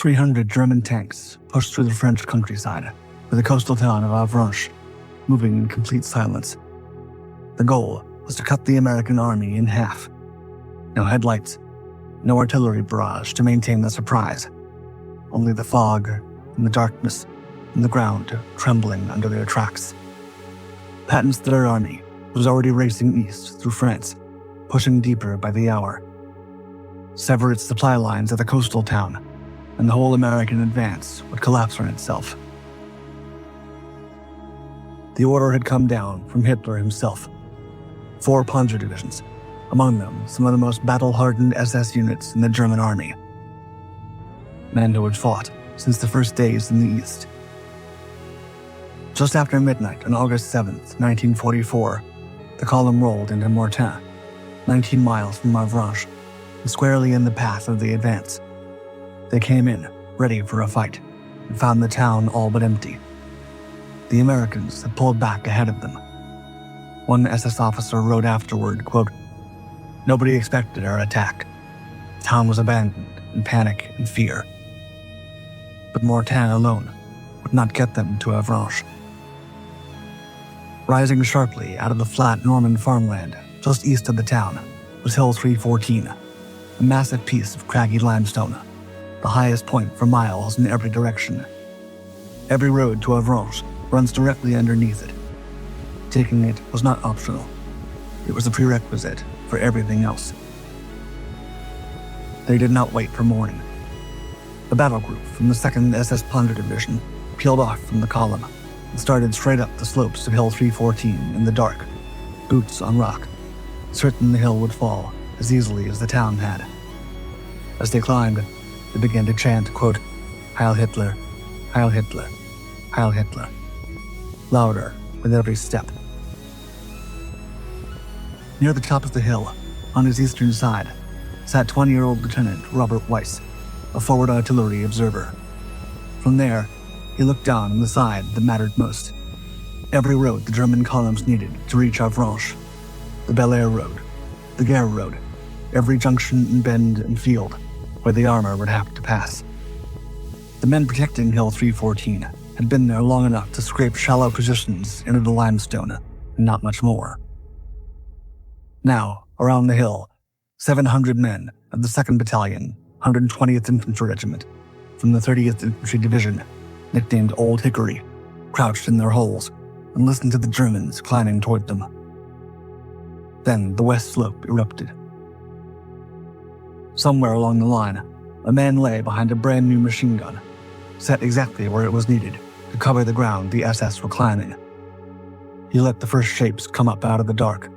300 German tanks pushed through the French countryside, with the coastal town of Avranches moving in complete silence. The goal was to cut the American army in half. No headlights, no artillery barrage to maintain the surprise. Only the fog and the darkness and the ground trembling under their tracks. Patton's Third Army was already racing east through France, pushing deeper by the hour. Sever its supply lines at the coastal town, and the whole American advance would collapse on itself. The order had come down from Hitler himself. 4 Panzer divisions, among them some of the most battle-hardened SS units in the German army. Men who had fought since the first days in the East. Just after midnight on August 7th, 1944, the column rolled into Mortain, 19 miles from Avranches, and squarely in the path of the advance. They came in, ready for a fight, and found the town all but empty. The Americans had pulled back ahead of them. One SS officer wrote afterward, quote, "Nobody expected our attack. The town was abandoned in panic and fear." But Mortain alone would not get them to Avranches. Rising sharply out of the flat Norman farmland just east of the town was Hill 314, a massive piece of craggy limestone, the highest point for miles in every direction. Every road to Avranches runs directly underneath it. Taking it was not optional. It was a prerequisite for everything else. They did not wait for morning. The battle group from the 2nd SS Panzer Division peeled off from the column and started straight up the slopes of Hill 314 in the dark, boots on rock, certain the hill would fall as easily as the town had. As they climbed, they began to chant, quote, "Heil Hitler, Heil Hitler, Heil Hitler," louder with every step. Near the top of the hill, on his eastern side, sat 20-year-old Lieutenant Robert Weiss, a forward artillery observer. From there, he looked down on the side that mattered most. Every road the German columns needed to reach Avranches. The Bel Air Road, the Gare Road, every junction and bend and field where the armor would have to pass. The men protecting Hill 314 had been there long enough to scrape shallow positions into the limestone, and not much more. Now, around the hill, 700 men of the 2nd Battalion, 120th Infantry Regiment, from the 30th Infantry Division, nicknamed Old Hickory, crouched in their holes and listened to the Germans climbing toward them. Then the west slope erupted. Somewhere along the line, a man lay behind a brand new machine gun, set exactly where it was needed to cover the ground the SS were climbing. He let the first shapes come up out of the dark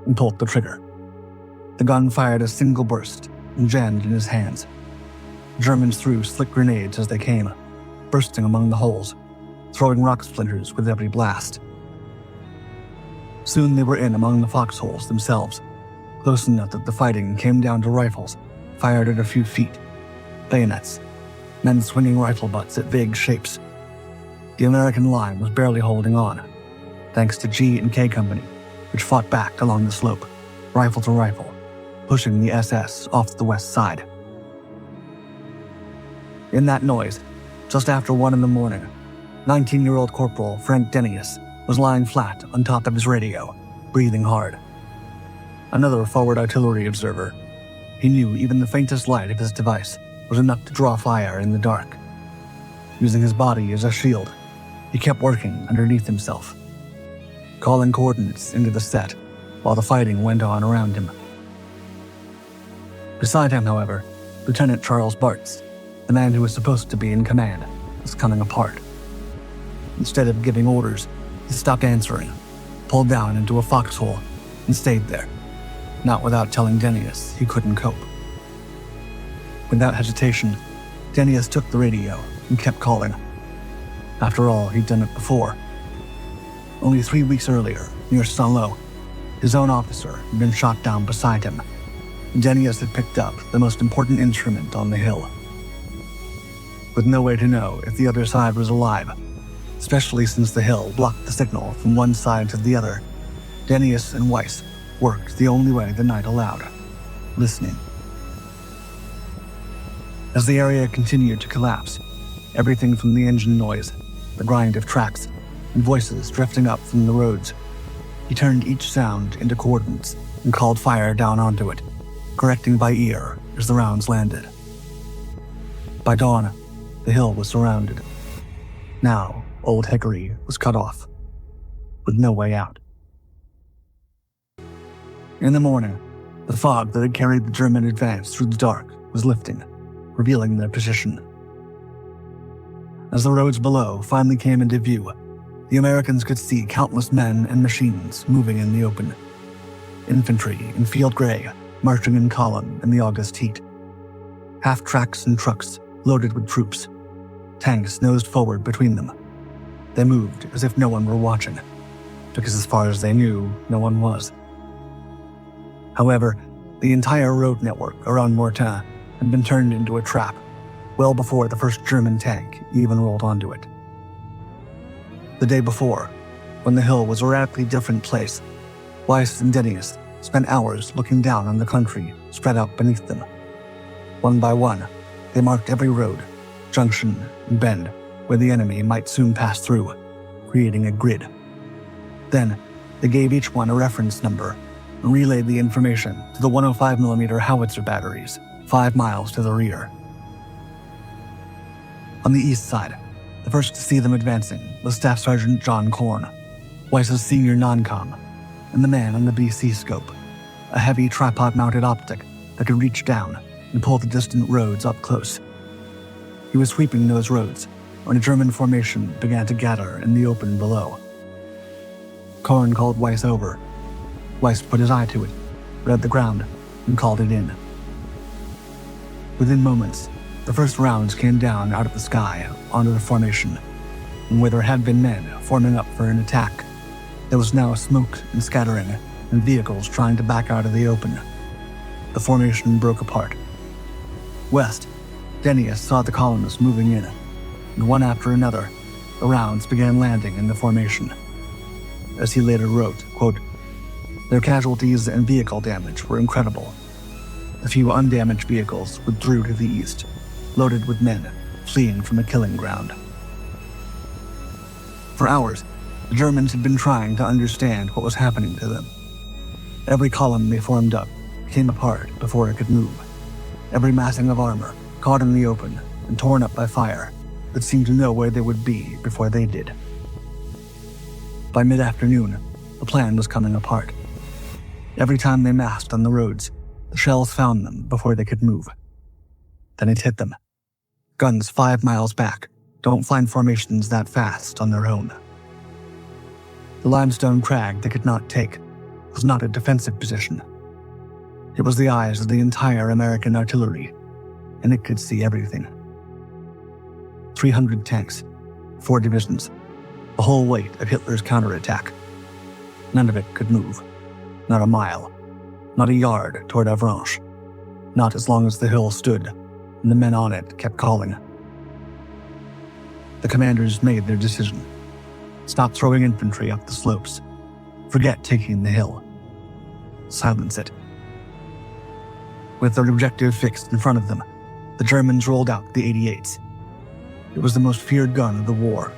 and pulled the trigger. The gun fired a single burst and jammed in his hands. Germans threw slick grenades as they came, bursting among the holes, throwing rock splinters with every blast. Soon they were in among the foxholes themselves, close enough that the fighting came down to rifles, fired at a few feet, bayonets, men swinging rifle butts at vague shapes. The American line was barely holding on, thanks to G and K Company, which fought back along the slope, rifle to rifle, pushing the SS off the west side. In that noise, just after 1 a.m, 19-year-old Corporal Frank Denius was lying flat on top of his radio, breathing hard. Another forward artillery observer. He knew even the faintest light of his device was enough to draw fire in the dark. Using his body as a shield, he kept working underneath himself, calling coordinates into the set while the fighting went on around him. Beside him, however, Lieutenant Charles Bartz, the man who was supposed to be in command, was coming apart. Instead of giving orders, he stopped answering, pulled down into a foxhole, and stayed there, not without telling Denius he couldn't cope. Without hesitation, Denius took the radio and kept calling. After all, he'd done it before. Only 3 weeks earlier, near Saint-Lô, his own officer had been shot down beside him, and Denius had picked up the most important instrument on the hill. With no way to know if the other side was alive, especially since the hill blocked the signal from one side to the other, Denius and Weiss worked the only way the night allowed, listening. As the area continued to collapse, everything from the engine noise, the grind of tracks, and voices drifting up from the roads, he turned each sound into coordinates and called fire down onto it, correcting by ear as the rounds landed. By dawn, the hill was surrounded. Now, Old Hickory was cut off, with no way out. In the morning, the fog that had carried the German advance through the dark was lifting, revealing their position. As the roads below finally came into view, the Americans could see countless men and machines moving in the open. Infantry in field gray, marching in column in the August heat. Half-tracks and trucks loaded with troops. Tanks nosed forward between them. They moved as if no one were watching, because as far as they knew, no one was. However, the entire road network around Mortain had been turned into a trap, well before the first German tank even rolled onto it. The day before, when the hill was a radically different place, Weiss and Dennius spent hours looking down on the country spread out beneath them. One by one, they marked every road, junction, and bend where the enemy might soon pass through, creating a grid. Then, they gave each one a reference number and relayed the information to the 105mm howitzer batteries 5 miles to the rear. On the east side, the first to see them advancing was Staff Sergeant John Korn, Weiss's senior non-com, and the man on the BC scope, a heavy tripod-mounted optic that could reach down and pull the distant roads up close. He was sweeping those roads when a German formation began to gather in the open below. Korn called Weiss over. Weiss put his eye to it, read the ground, and called it in. Within moments, the first rounds came down out of the sky onto the formation, and where there had been men forming up for an attack, there was now smoke and scattering and vehicles trying to back out of the open. The formation broke apart. West, Dennius saw the colonists moving in, and one after another, the rounds began landing in the formation. As he later wrote, quote, "Their casualties and vehicle damage were incredible. A few undamaged vehicles withdrew to the east, loaded with men fleeing from a killing ground." For hours, the Germans had been trying to understand what was happening to them. Every column they formed up came apart before it could move. Every massing of armor caught in the open and torn up by fire that seemed to know where they would be before they did. By mid-afternoon, the plan was coming apart. Every time they massed on the roads, the shells found them before they could move. Then it hit them. Guns 5 miles back don't find formations that fast on their own. The limestone crag they could not take was not a defensive position. It was the eyes of the entire American artillery, and it could see everything. 300 tanks, 4 divisions, the whole weight of Hitler's counterattack. None of it could move. Not a mile, not a yard toward Avranches, not as long as the hill stood and the men on it kept calling. The commanders made their decision. Stop throwing infantry up the slopes. Forget taking the hill. Silence it. With their objective fixed in front of them, the Germans rolled out the 88s. It was the most feared gun of the war,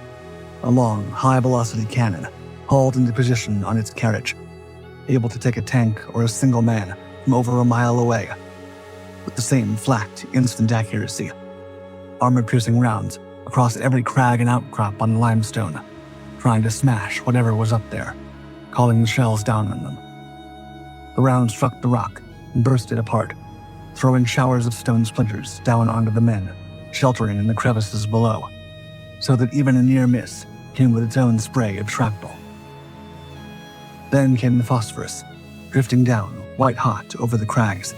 a long, high-velocity cannon hauled into position on its carriage, able to take a tank or a single man from over a mile away, with the same flat, instant accuracy. Armor-piercing rounds across every crag and outcrop on the limestone, trying to smash whatever was up there, calling the shells down on them. The round struck the rock and burst it apart, throwing showers of stone splinters down onto the men, sheltering in the crevices below, so that even a near miss came with its own spray of shrapnel. Then came the phosphorus, drifting down white-hot over the crags,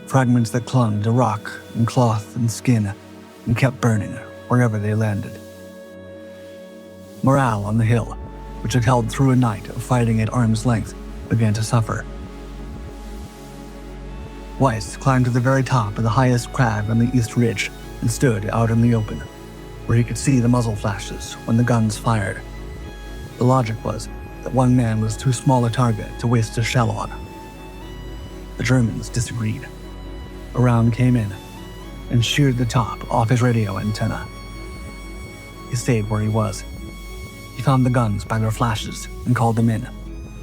fragments that clung to rock and cloth and skin and kept burning wherever they landed. Morale on the hill, which had held through a night of fighting at arm's length, began to suffer. Weiss climbed to the very top of the highest crag on the east ridge and stood out in the open, where he could see the muzzle flashes when the guns fired. The logic was that one man was too small a target to waste a shell on. The Germans disagreed. A round came in. and sheared the top off his radio antenna. He stayed where he was. He found the guns by their flashes and called them in,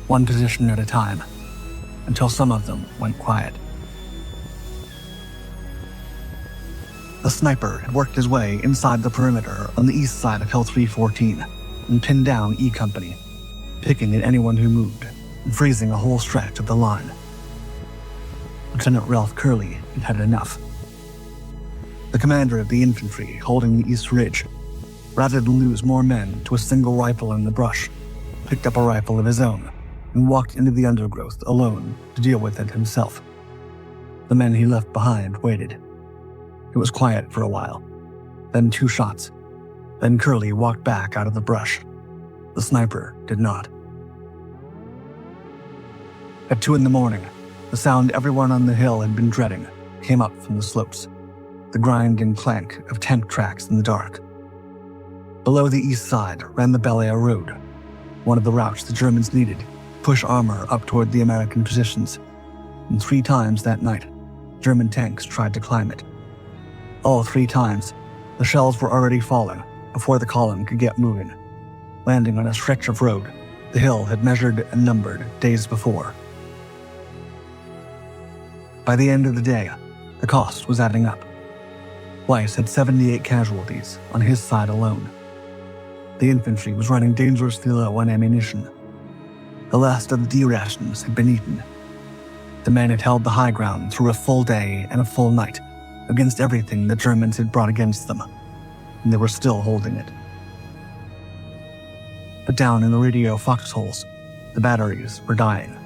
one position at a time, until some of them went quiet. The sniper had worked his way inside the perimeter on the east side of Hill 314 and pinned down E Company, picking at anyone who moved and freezing a whole stretch of the line. Lieutenant Ralph Curley had had enough. The commander of the infantry holding the East Ridge, rather than lose more men to a single rifle in the brush, picked up a rifle of his own and walked into the undergrowth alone to deal with it himself. The men he left behind waited. It was quiet for a while, then 2 shots. Then Curley walked back out of the brush. The sniper did not. At 2 a.m, the sound everyone on the hill had been dreading came up from the slopes, the grind and clank of tank tracks in the dark. Below the east side ran the Belia Road, one of the routes the Germans needed to push armor up toward the American positions, and 3 times that night, German tanks tried to climb it. All 3 times, the shells were already falling before the column could get moving, landing on a stretch of road the hill had measured and numbered days before. By the end of the day, the cost was adding up. Weiss had 78 casualties on his side alone. The infantry was running dangerously low on ammunition. The last of the D rations had been eaten. The men had held the high ground through a full day and a full night against everything the Germans had brought against them, and they were still holding it. But down in the radio foxholes, the batteries were dying.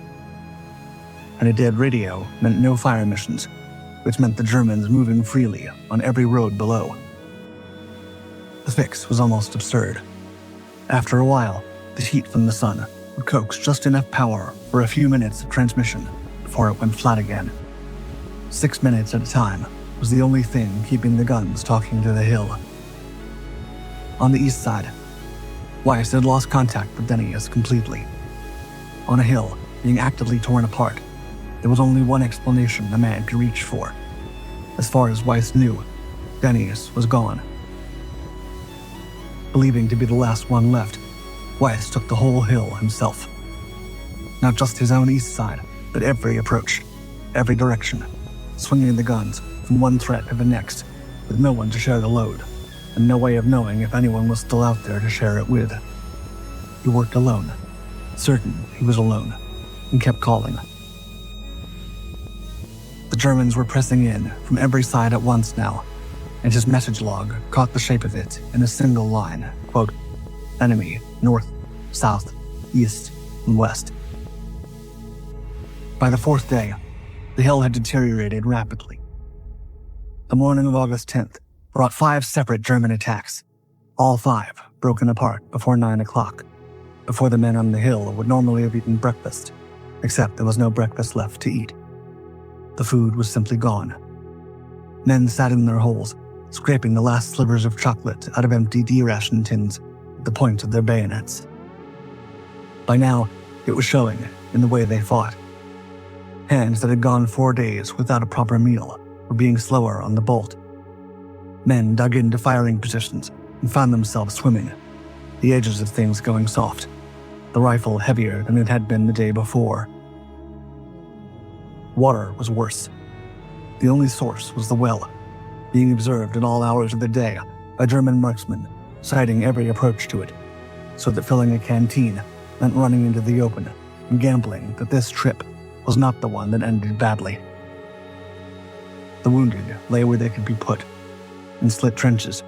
And a dead radio meant no fire missions, which meant the Germans moving freely on every road below. The fix was almost absurd. After a while, the heat from the sun would coax just enough power for a few minutes of transmission before it went flat again. 6 minutes at a time was the only thing keeping the guns talking to the hill. On the east side, Weiss had lost contact with Denius completely. On a hill, being actively torn apart, there was only one explanation a man could reach for. As far as Weiss knew, Denius was gone. Believing to be the last one left, Weiss took the whole hill himself. Not just his own east side, but every approach, every direction, swinging the guns from one threat to the next, with no one to share the load, and no way of knowing if anyone was still out there to share it with. He worked alone, certain he was alone, and kept calling. The Germans were pressing in from every side at once now, and his message log caught the shape of it in a single line, quote, "Enemy, north, south, east, and west." By the 4th day, the hill had deteriorated rapidly. The morning of August 10th brought 5 separate German attacks, all 5 broken apart before 9 o'clock, before the men on the hill would normally have eaten breakfast, except there was no breakfast left to eat. The food was simply gone. Men sat in their holes, scraping the last slivers of chocolate out of empty D-ration tins with the point of their bayonets. By now, it was showing in the way they fought. Hands that had gone 4 days without a proper meal were being slower on the bolt. Men dug into firing positions and found themselves swimming, the edges of things going soft, the rifle heavier than it had been the day before. Water was worse. The only source was the well, being observed at all hours of the day by German marksmen, sighting every approach to it, so that filling a canteen meant running into the open and gambling that this trip was not the one that ended badly. The wounded lay where they could be put, in slit trenches,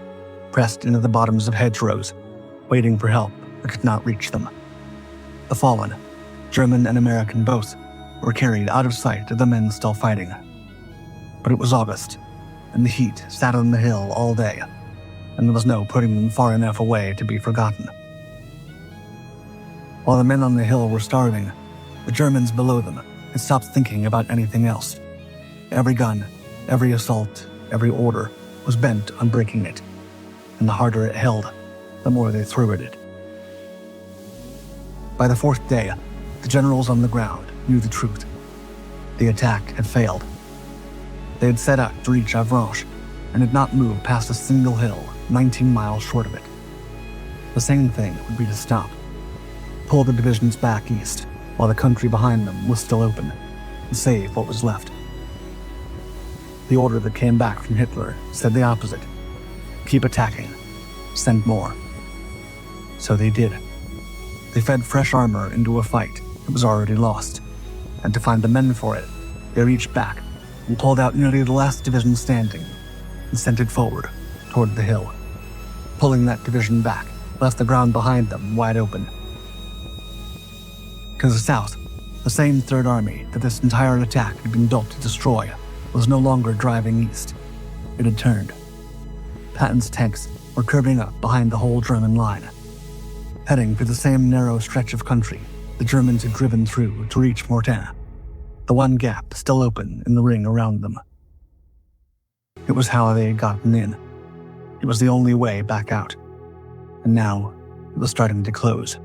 pressed into the bottoms of hedgerows, waiting for help that could not reach them. The fallen, German and American both, were carried out of sight of the men still fighting. But it was August, and the heat sat on the hill all day, and there was no putting them far enough away to be forgotten. While the men on the hill were starving, the Germans below them had stopped thinking about anything else. Every gun, every assault, every order was bent on breaking it, and the harder it held, the more they threw at it. By the 4th day, the generals on the ground knew the truth. The attack had failed. They had set out to reach Avranches, and did not move past a single hill 19 miles short of it. The same thing would be to stop, pull the divisions back east while the country behind them was still open, and save what was left. The order that came back from Hitler said the opposite. Keep attacking. Send more. So they did. They fed fresh armor into a fight that was already lost, and to find the men for it, they reached back and pulled out nearly the last division standing and sent it forward toward the hill. Pulling that division back left the ground behind them wide open. To the south, the same Third Army that this entire attack had been built to destroy was no longer driving east. It had turned. Patton's tanks were curving up behind the whole German line, heading for the same narrow stretch of country the Germans had driven through to reach Mortain, the one gap still open in the ring around them. It was how they had gotten in. It was the only way back out. And now it was starting to close.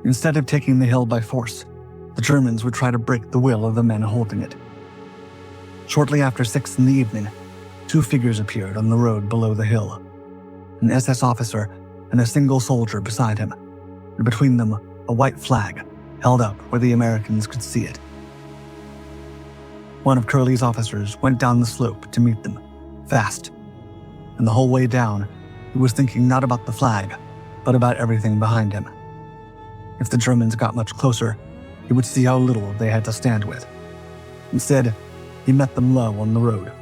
Instead of taking the hill by force, the Germans would try to break the will of the men holding it. Shortly after 6 in the evening, 2 figures appeared on the road below the hill. An SS officer and a single soldier beside him, and between them a white flag held up where the Americans could see it. One of Curley's officers went down the slope to meet them, fast, and the whole way down he was thinking not about the flag, but about everything behind him. If the Germans got much closer, he would see how little they had to stand with. Instead, he met them low on the road,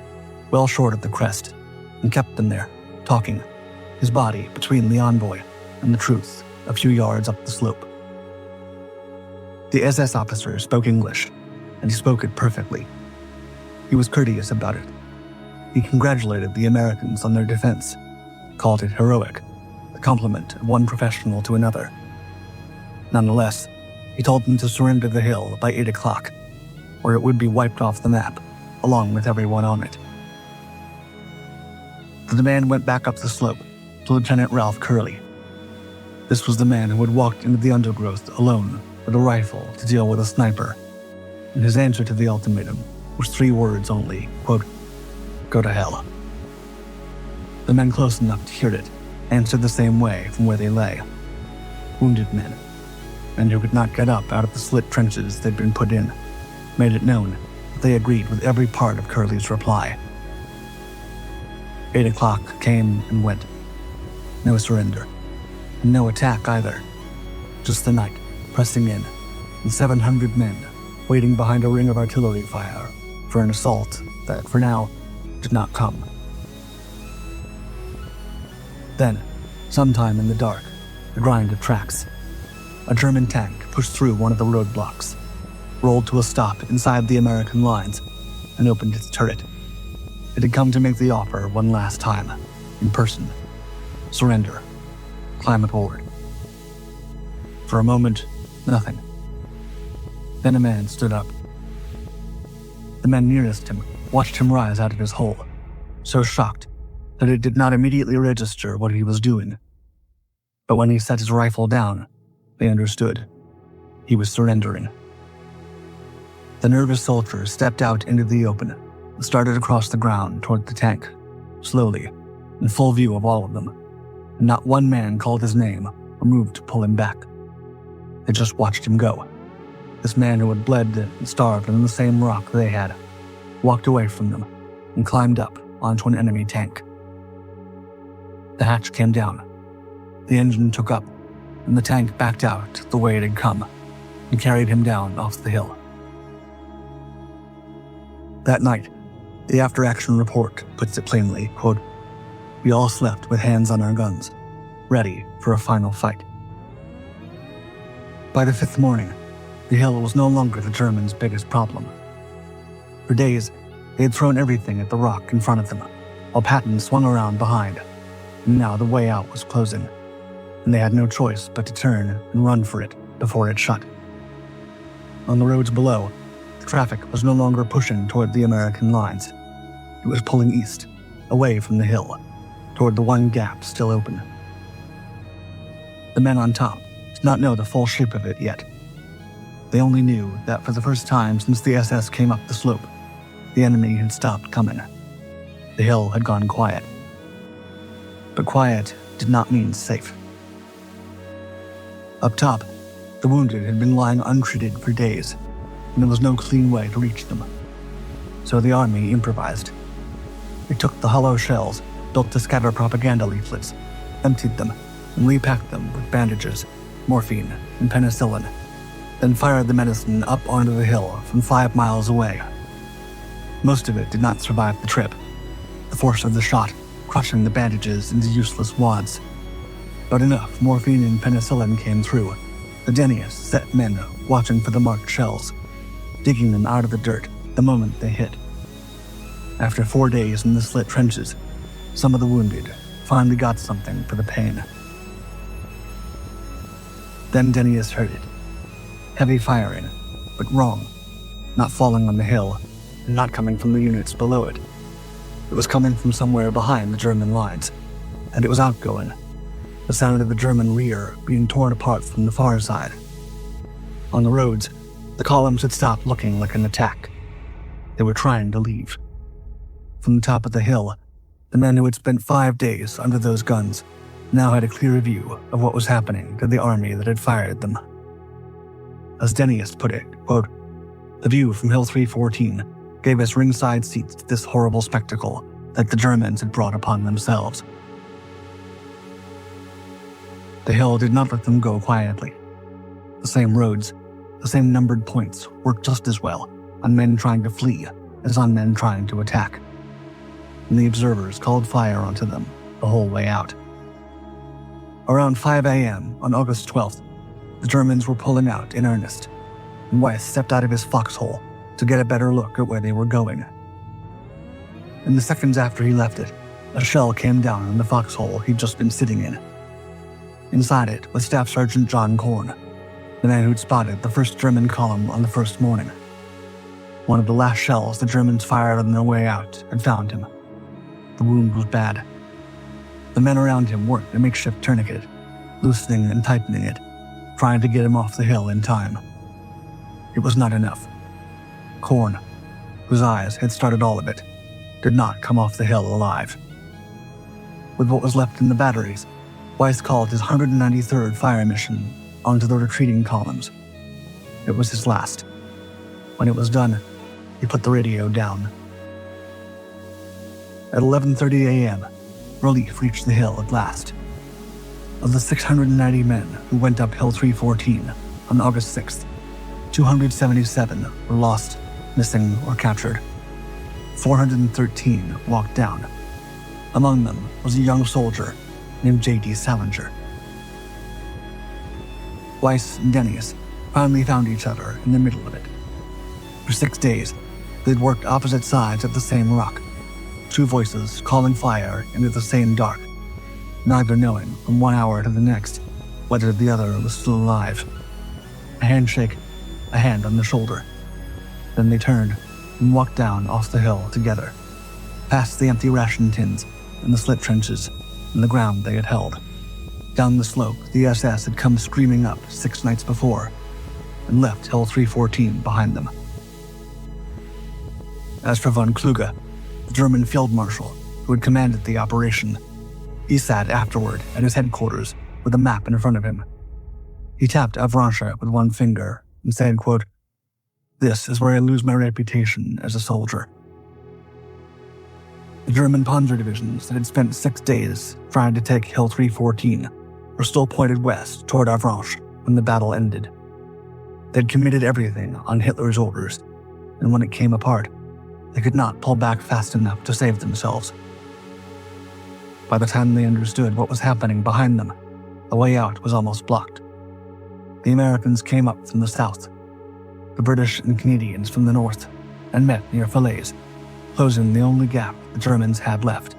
well short of the crest, and kept them there, talking, his body between the envoy and the truth a few yards up the slope. The SS officer spoke English, and he spoke it perfectly. He was courteous about it. He congratulated the Americans on their defense, called it heroic, the compliment of one professional to another. Nonetheless, he told them to surrender the hill by 8 o'clock, or it would be wiped off the map, along with everyone on it. The demand went back up the slope to Lieutenant Ralph Curley. This was the man who had walked into the undergrowth alone with a rifle to deal with a sniper, and his answer to the ultimatum was 3 words only, quote, "Go to hell." The men close enough to hear it answered the same way from where they lay. Wounded men who could not get up out of the slit trenches they'd been put in, made it known that they agreed with every part of Curley's reply. 8 o'clock came and went. No surrender, and no attack either. Just the night, pressing in, and 700 men waiting behind a ring of artillery fire for an assault that, for now, did not come. Then, sometime in the dark, the grind of tracks, a German tank pushed through one of the roadblocks, rolled to a stop inside the American lines, and opened its turret. It had come to make the offer one last time, in person. Surrender. Climb aboard. For a moment, nothing. Then a man stood up. The men nearest him watched him rise out of his hole, so shocked that it did not immediately register what he was doing. But when he set his rifle down, they understood. He was surrendering. The nervous soldier stepped out into the open and started across the ground toward the tank, slowly, in full view of all of them, and not one man called his name or moved to pull him back. They just watched him go. This man who had bled and starved in the same rock they had, walked away from them and climbed up onto an enemy tank. The hatch came down. The engine took up, and the tank backed out the way it had come and carried him down off the hill. That night, the after-action report puts it plainly, quote, "We all slept with hands on our guns, ready for a final fight." By the 5th morning, the hill was no longer the Germans' biggest problem. For days, they had thrown everything at the rock in front of them, while Patton swung around behind, and now the way out was closing, and they had no choice but to turn and run for it before it shut. On the roads below, the traffic was no longer pushing toward the American lines. It was pulling east, away from the hill, toward the one gap still open. The men on top did not know the full shape of it yet. They only knew that for the first time since the SS came up the slope, the enemy had stopped coming, The hill had gone quiet. But quiet did not mean safe. Up top, the wounded had been lying untreated for days, and there was no clean way to reach them. So the army improvised. They took the hollow shells built to scatter propaganda leaflets, emptied them, and repacked them with bandages, morphine, and penicillin, then fired the medicine up onto the hill from 5 miles away. Most of it did not survive the trip, the force of the shot crushing the bandages into useless wads. But enough morphine and penicillin came through. The Denius set men watching for the marked shells, digging them out of the dirt the moment they hit. After 4 days in the slit trenches, some of the wounded finally got something for the pain. Then Denius heard it. Heavy firing, but wrong. Not falling on the hill, and not coming from the units below it. It was coming from somewhere behind the German lines, and it was outgoing. The sound of the German rear being torn apart from the far side. On the roads, the columns had stopped looking like an attack. They were trying to leave. From the top of the hill, the men who had spent 5 days under those guns now had a clear view of what was happening to the army that had fired them. As Denius put it, quote, "The view from Hill 314 gave us ringside seats to this horrible spectacle that the Germans had brought upon themselves." The hill did not let them go quietly. The same roads, the same numbered points worked just as well on men trying to flee as on men trying to attack. And the observers called fire onto them the whole way out. Around 5 a.m. on August 12th, the Germans were pulling out in earnest, and Weiss stepped out of his foxhole to get a better look at where they were going. In the seconds after he left it, a shell came down in the foxhole he'd just been sitting in. Inside it was Staff Sergeant John Korn, the man who'd spotted the first German column on the first morning. One of the last shells the Germans fired on their way out had found him. The wound was bad. The men around him worked a makeshift tourniquet, loosening and tightening it, trying to get him off the hill in time. It was not enough. Korn, whose eyes had started all of it, did not come off the hill alive. With what was left in the batteries, Weiss called his 193rd fire mission onto the retreating columns. It was his last. When it was done, he put the radio down. At 11:30 a.m., relief reached the hill at last. Of the 690 men who went up Hill 314 on August 6th, 277 were lost, missing, or captured. 413 walked down. Among them was a young soldier named J.D. Salinger. Weiss and Denius finally found each other in the middle of it. For 6 days, they'd worked opposite sides of the same rock, two voices calling fire into the same dark, neither knowing from 1 hour to the next whether the other was still alive. A handshake, a hand on the shoulder. Then they turned and walked down off the hill together, past the empty ration tins and the slit trenches and the ground they had held. Down the slope, the SS had come screaming up 6 nights before and left Hill 314 behind them. As for von Kluge, the German field marshal who had commanded the operation, he sat afterward at his headquarters with a map in front of him. He tapped Avranches with one finger and said, quote, "This is where I lose my reputation as a soldier." The German panzer divisions that had spent 6 days trying to take Hill 314 were still pointed west toward Avranches when the battle ended. They'd committed everything on Hitler's orders, and when it came apart, they could not pull back fast enough to save themselves. By the time they understood what was happening behind them, the way out was almost blocked. The Americans came up from the south, the British and Canadians from the north, and met near Falaise, closing the only gap the Germans had left.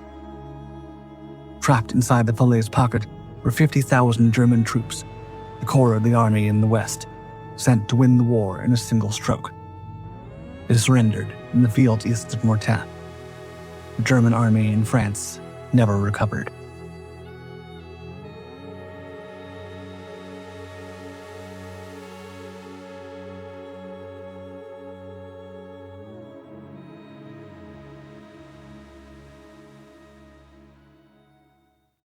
Trapped inside the Falaise pocket were 50,000 German troops, the core of the army in the west, sent to win the war in a single stroke. They surrendered in the field east of Mortain. The German army in France never recovered.